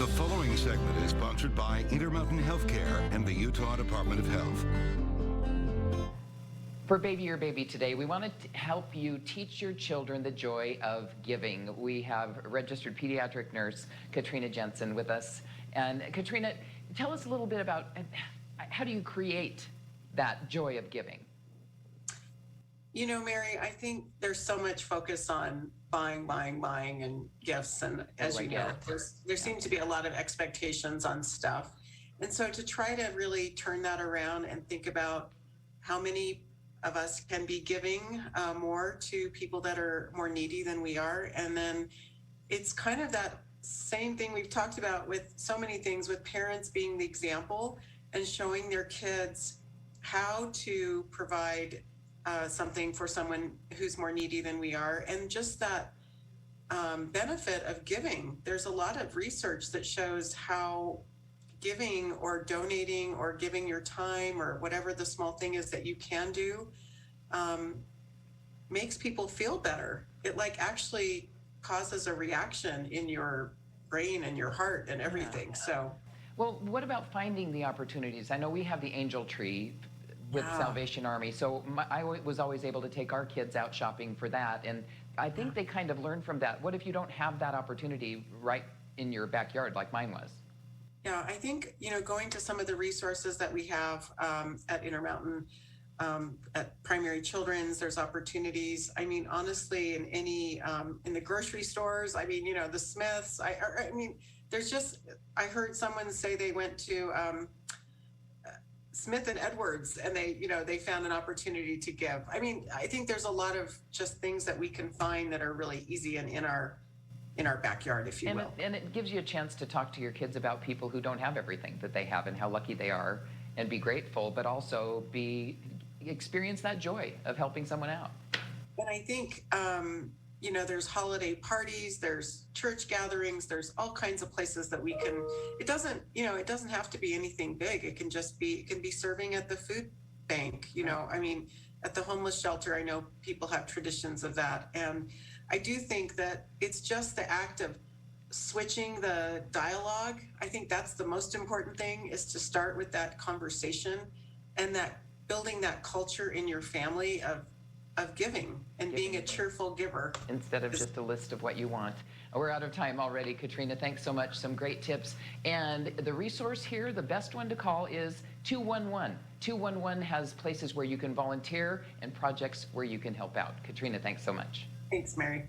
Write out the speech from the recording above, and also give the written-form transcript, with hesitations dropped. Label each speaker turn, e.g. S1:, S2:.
S1: The following segment is sponsored by Intermountain Healthcare and the Utah Department of Health.
S2: For Baby Your Baby today, we want to help you teach your children the joy of giving. We have registered pediatric nurse Katrina Jensen with us. And Katrina, tell us a little bit about how do you create that joy of giving?
S3: You know, Mary, I think there's so much focus on buying and gifts. And as you know, there seems to be a lot of expectations on stuff. And so to try to really turn that around and think about how many of us can be giving more to people that are more needy than we are. And then it's kind of that same thing we've talked about with so many things, with parents being the example and showing their kids how to provide something for someone who's more needy than we are. And just that benefit of giving. There's a lot of research that shows how giving or donating or giving your time or whatever the small thing is that you can do makes people feel better. It like actually causes a reaction in your brain and your heart and everything.
S2: Yeah.
S3: So,
S2: well, what about finding the opportunities? I know we have the Angel Tree with Salvation Army, so I was always able to take our kids out shopping for that, and I think they kind of learn from that. What if you don't have that opportunity right in your backyard like mine was?
S3: Yeah, I think, you know, going to some of the resources that we have at Intermountain, at Primary Children's, there's opportunities. I mean, honestly, in any, in the grocery stores, I mean, you know, the Smiths, I mean, there's just, I heard someone say they went to Smith and Edwards and they, you know, they found an opportunity to give. I mean, I think there's a lot of just things that we can find that are really easy and in our backyard, if you will.
S2: And it gives you a chance to talk to your kids about people who don't have everything that they have and how lucky they are, and be grateful, but also experience that joy of helping someone out.
S3: And I think, you know, there's holiday parties, there's church gatherings, there's all kinds of places that we can, it doesn't have to be anything big. It can be serving at the food bank, you know, I mean, at the homeless shelter, I know people have traditions of that. And I do think that it's just the act of switching the dialogue. I think that's the most important thing, is to start with that conversation and that building that culture in your family of giving and being a cheerful giver.
S2: Instead of just a list of what you want. We're out of time already, Katrina. Thanks so much. Some great tips. And the resource here, the best one to call is 211. 211 has places where you can volunteer and projects where you can help out. Katrina, thanks so much.
S3: Thanks, Mary.